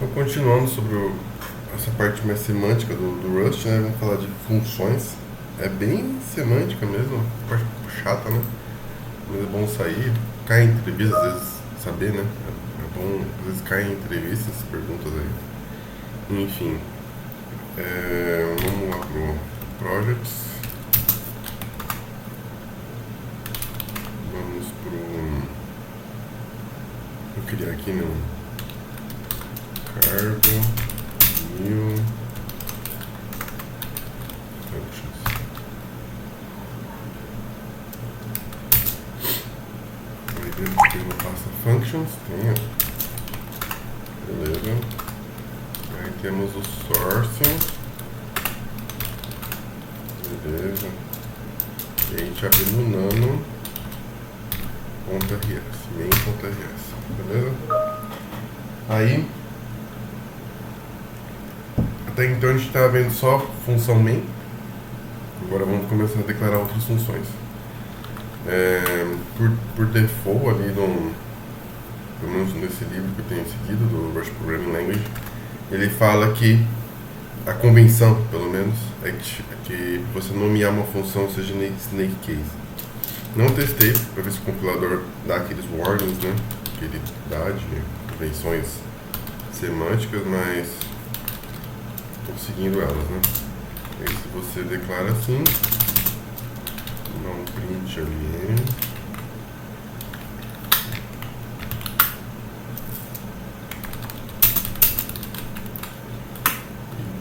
Então, continuando sobre essa parte mais semântica do Rust, né? Vamos falar de funções. É bem semântica mesmo, parte chata, né? Mas é bom sair, cair em entrevistas, às vezes saber, né? É bom, às vezes cair em entrevistas, perguntas aí. Enfim, vamos lá pro Projects. Vamos pro... Vou criar aqui no Cargo, New Functions. Aí dentro tem uma pasta Functions, tem, ó. Beleza. Aí temos o Source. Beleza. E a gente abre no nano .rs, main.rs, beleza? Aí, até então a gente estava vendo só função main. Agora vamos começar a declarar outras funções. Por default ali, pelo menos nesse livro que eu tenho seguido, do Rush Programming Language, ele fala que a convenção, pelo menos, é que você nomear uma função seja snake case. Não testei para ver se o compilador dá aqueles warnings, né? Que ele dá de convenções semânticas, mas estou seguindo elas, né? E aí, se você declara assim, dá um print ali.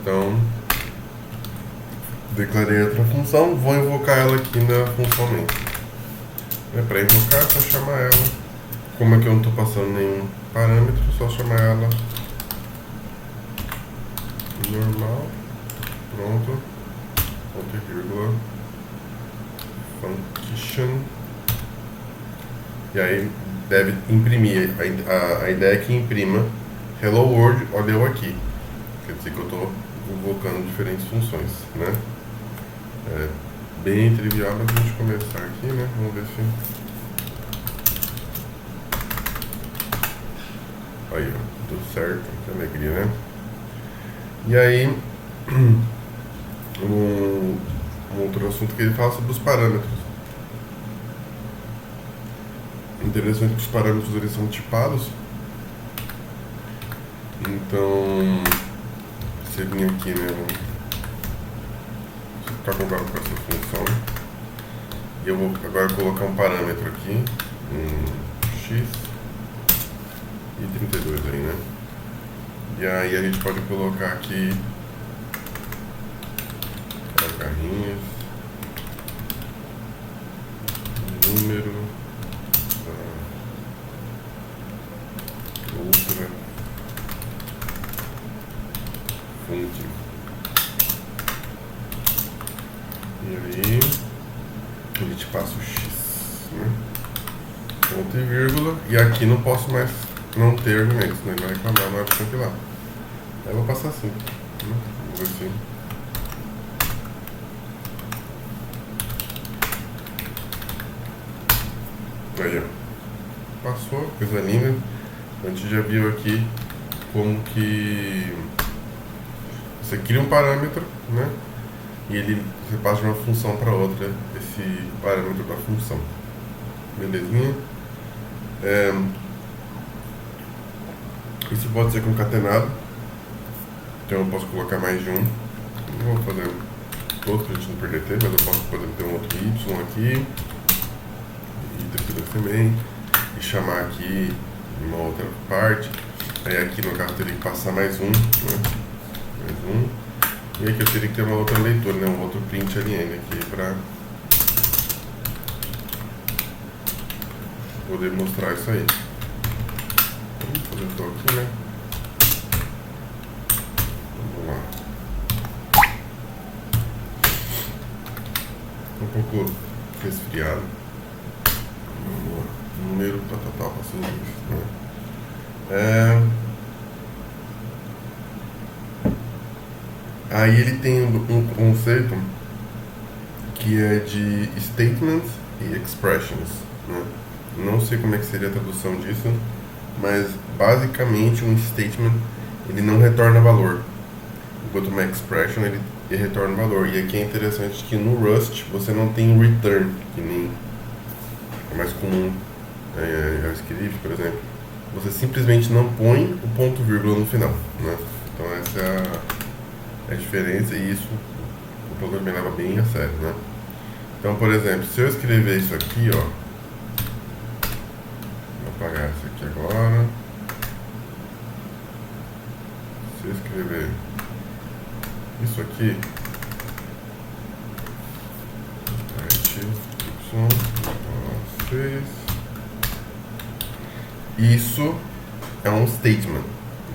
Então, declarei outra função, vou invocar ela aqui na função main. Para invocar, é só chamar ela. Como é que eu não estou passando nenhum parâmetro, é só chamar ela normal. Pronto. Ponto e vírgula. Function. E aí deve imprimir. A ideia é que imprima Hello World, olha eu aqui. Quer dizer que eu estou invocando diferentes funções, né? Bem trivial pra gente começar aqui, né? Vamos ver se... Aí, ó, tudo certo, que alegria, né? E aí, um outro assunto que ele fala sobre os parâmetros. Interessante que os parâmetros eles são tipados. Então, você vem aqui, né? Ficar comprado com essa função. E eu vou agora colocar um parâmetro aqui, x e 32 aí, né? E aí a gente pode colocar aqui carrinhas, número, outra fonte. E aí a gente passa o x, né? Ponto e vírgula. E aqui não posso mais não ter argumentos, né? Ele vai reclamar na hora de compilar. Aí eu vou passar assim, né? Vamos ver assim. Aí, ó. Passou, coisa linda. A gente já viu aqui como que você cria um parâmetro, né? E você passa de uma função para outra esse parâmetro da função. Belezinha? Isso pode ser concatenado. Então eu posso colocar mais de um. Não vou fazer todos para a gente não perder tempo, mas eu posso ter um outro y aqui. E 32 também. E chamar aqui uma outra parte. Aí aqui no caso eu teria que passar mais um, né? Mais um. E aqui eu teria que ter uma outra leitura, né? Um outro print ln aqui para poder mostrar isso aí. Vamos fazer só aqui, né? Vamos lá. Um pouco resfriado. Vamos lá. Número, passando isso, né? Aí ele tem um conceito que é de statements e expressions, né? Não sei como é que seria a tradução disso, mas basicamente um statement ele não retorna valor, enquanto uma expression ele retorna valor. E aqui é interessante que no Rust você não tem return, que nem é mais comum em JavaScript, por exemplo. Você simplesmente não põe o ponto vírgula no final, né? Então essa é a diferença, e isso o programa me leva bem a sério, né? Então, por exemplo, se eu escrever isso aqui, ó, vou apagar isso aqui agora. Se eu escrever isso aqui, isso é um statement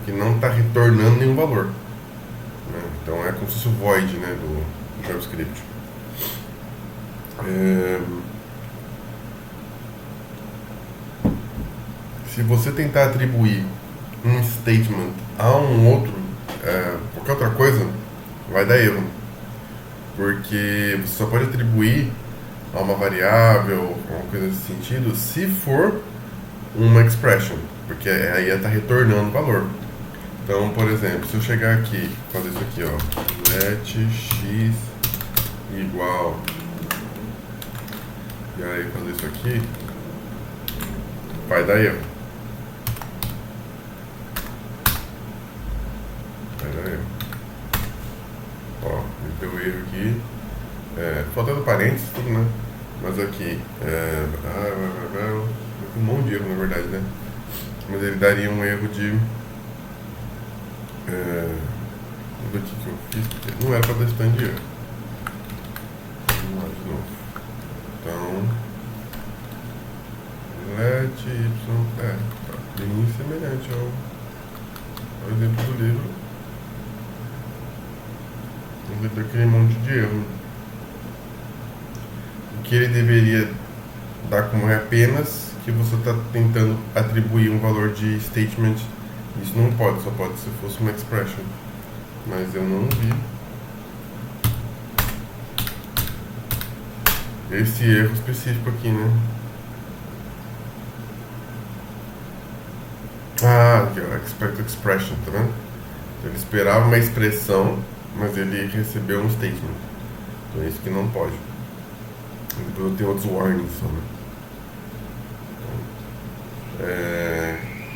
que não está retornando nenhum valor, né? Então é como se fosse o void, né, do JavaScript. Se você tentar atribuir um statement a um outro, qualquer outra coisa, vai dar erro, porque você só pode atribuir a uma variável, uma coisa nesse sentido, se for uma expression, porque aí está retornando valor. Então, por exemplo, se eu chegar aqui, fazer isso aqui, ó, let x igual, e aí fazer isso aqui, vai dar erro. Vai dar erro. Ó, deu erro aqui. Faltando parênteses, tudo, né? Mas aqui, um monte de erro, na verdade, né? Mas ele daria um erro de... vamos ver o que eu fiz, porque não era para dar esse tanto de erro. Vamos lá de novo. Então, let y... tá bem semelhante ao exemplo do livro. Vamos ver aquele monte de erro. O que ele deveria dar como é apenas que você está tentando atribuir um valor de statement. Isso não pode, só pode se fosse uma expression. Mas eu não vi esse erro específico aqui, né? Aqui, ó, expect expression, tá vendo? Ele esperava uma expressão, mas ele recebeu um statement. Então é isso que não pode. Depois eu tenho outros warnings só, né?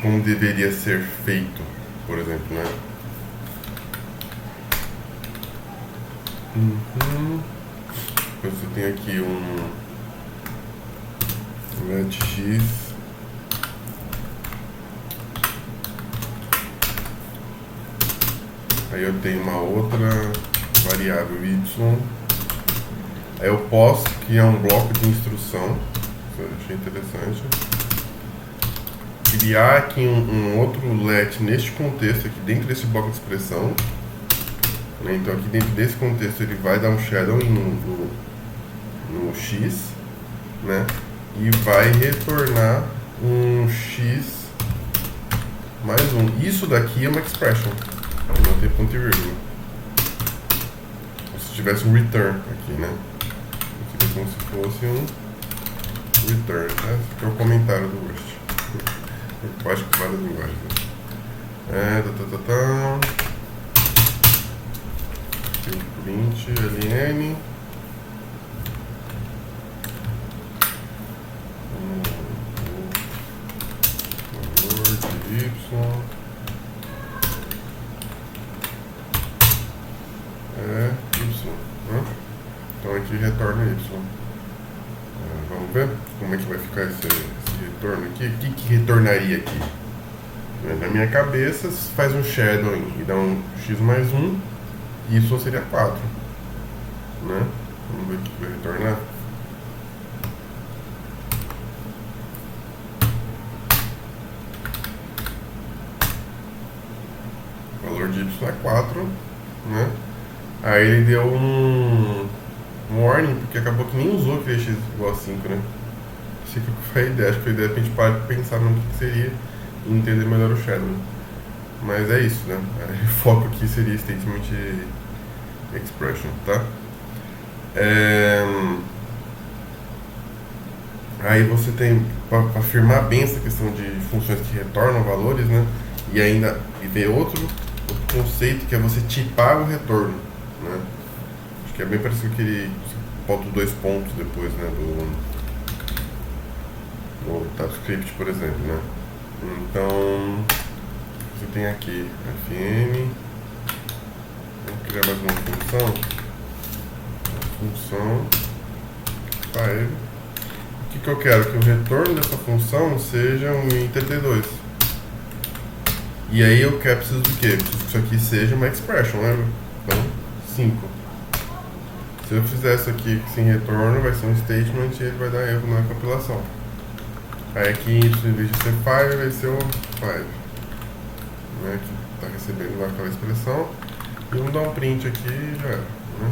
Como deveria ser feito, por exemplo, né? Depois eu tenho aqui um let x aí eu tenho uma outra variável y. Aí eu posso criar um bloco de instrução, isso eu achei interessante. Criar aqui um outro let neste contexto, aqui dentro desse bloco de expressão, né? Então aqui dentro desse contexto ele vai dar um shadowing no x, né? E vai retornar um x mais um. Isso daqui é uma expression, não tem ponto e vírgula. Se tivesse um return aqui, né? Seria como se fosse um return, né? Esse aqui é o comentário do Rust. Eu acho que várias linguagens, né? Print ln valor de y y, né? Então aqui retorna y. Vamos ver como é que vai ficar esse retorno aqui. O que retornaria aqui? Na minha cabeça faz um shadowing e dá um x mais 1, e isso seria 4, né? Vamos ver o que vai retornar. O valor de y é 4, né? Aí ele deu um warning, porque acabou que nem usou aquele x igual a 5, né? Acho que foi a ideia, acho que foi a ideia pra gente parar de pensar no que seria e entender melhor o shadow. Mas é isso, né? O foco aqui seria statement expression, tá? Aí você tem, para afirmar bem essa questão de funções que retornam valores, né? E ainda ver outro conceito que é você tipar o retorno, né? Acho que é bem parecido com aquele, você bota 2 pontos depois, né, do TypeScript, por exemplo, né? Então, você tem aqui fn, vamos criar mais uma função file. O que eu quero? Que o retorno dessa função seja um int2. E aí eu preciso do quê? Preciso que isso aqui seja uma expression, lembra? Então, 5. Se eu fizer isso aqui sem retorno, vai ser um statement e ele vai dar erro na compilação. Aí aqui, em vez de ser file, vai ser o file. Né? Que está recebendo aquela expressão. E vamos dar um print aqui e já era. Né?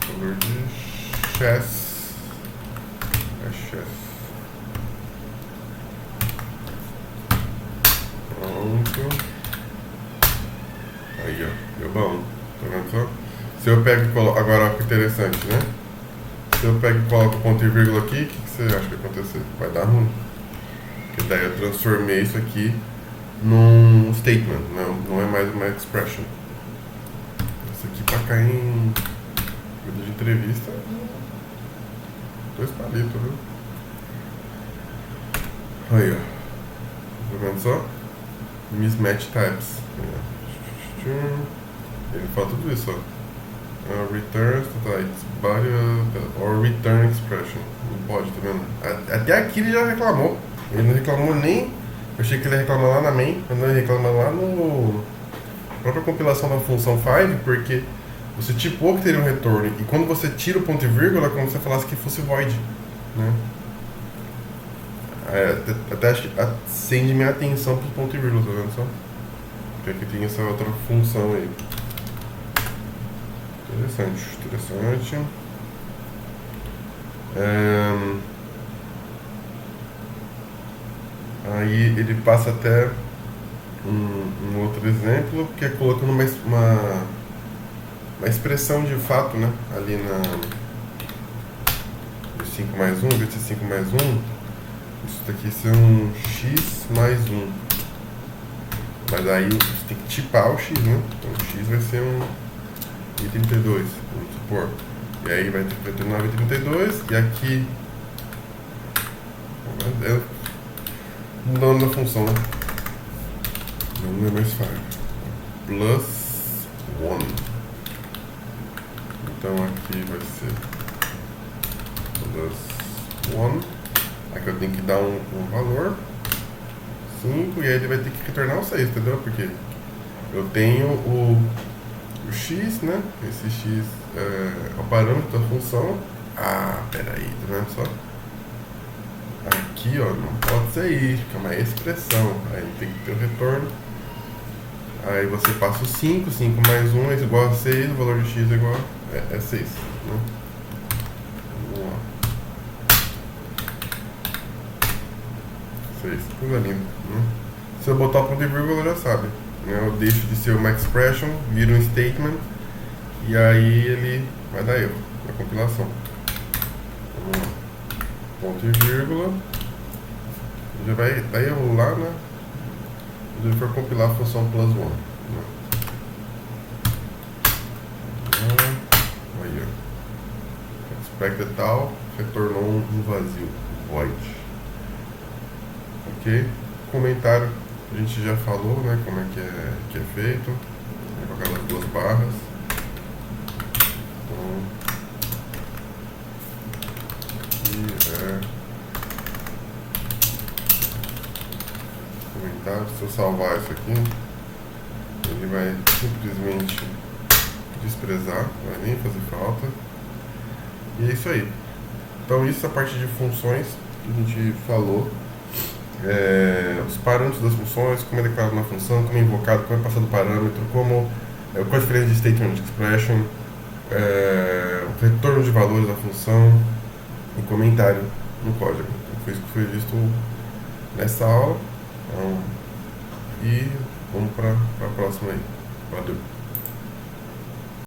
Valor de chess. Chess. Pronto. Aí, ó. Deu bom. Tá vendo só? Se eu pego e coloco... Agora, olha que interessante, né? Se eu pego e coloco ponto e vírgula aqui, o que você acha que vai acontecer? Vai dar ruim. Porque daí eu transformei isso aqui num statement, não é mais uma expression. Isso aqui pra cair em vida de entrevista, 2 palitos, viu? Aí, ó. Tá vendo só? Mismatch types. Ele fala tudo isso, ó. Returns types, body or return expression. Não pode, tá vendo? Até aqui ele já reclamou. Ele não reclamou nem. Eu achei que ele ia reclamar lá na main, mas não, ele reclama lá no própria compilação da função file, porque você tipou que teria um retorno, e quando você tira o ponto e vírgula, é como se você falasse que fosse void, né? Até acho que acende minha atenção pro ponto e vírgula, tá vendo só? Porque aqui tem essa outra função aí. Interessante. Aí ele passa até um outro exemplo, que é colocando uma expressão de fato, né? Ali na 5 mais 1, em vez de ser 5 mais 1, isso daqui ser um x mais 1. Mas aí você tem que tipar o x, né? Então o x vai ser um i32, vamos supor. E aí vai ter 9,32, e aqui é o nome da função, né? Não é mais fácil. Plus 1. Então aqui vai ser plus 1. Aqui eu tenho que dar um valor 5, e aí ele vai ter que retornar o 6, entendeu? Porque eu tenho o x, né? Esse x é o parâmetro da função. Peraí, tá vendo só? Aqui, ó, não pode ser isso, que é uma expressão. Aí tem que ter o retorno. Aí você passa o 5, 5 mais 1 é igual a 6, o valor de x é igual a 6, né? Vamos lá. 6, coisa linda, né? Se eu botar o ponto e vírgula, já sabe, né? Eu deixo de ser uma expression, vira um statement, e aí ele vai dar erro na compilação. Vamos lá. Ponto e vírgula, já vai dar erro lá, né? Quando ele for compilar a função plus 1, né? Aí, ó. Expected tal, retornou um vazio, void. Ok? Comentário, a gente já falou, né? Como é que é feito, com aquelas 2 barras. Então, comentário, se eu salvar isso aqui, ele vai simplesmente desprezar, não vai nem fazer falta. E é isso aí. Então isso é a parte de funções que a gente falou. Os parâmetros das funções, como é declarado na função, como é invocado, como é passado o parâmetro, qual a diferença de statement expression, o retorno de valores da função e comentário no código. Então, foi isso que foi visto nessa aula. E vamos para a próxima aí. Valeu.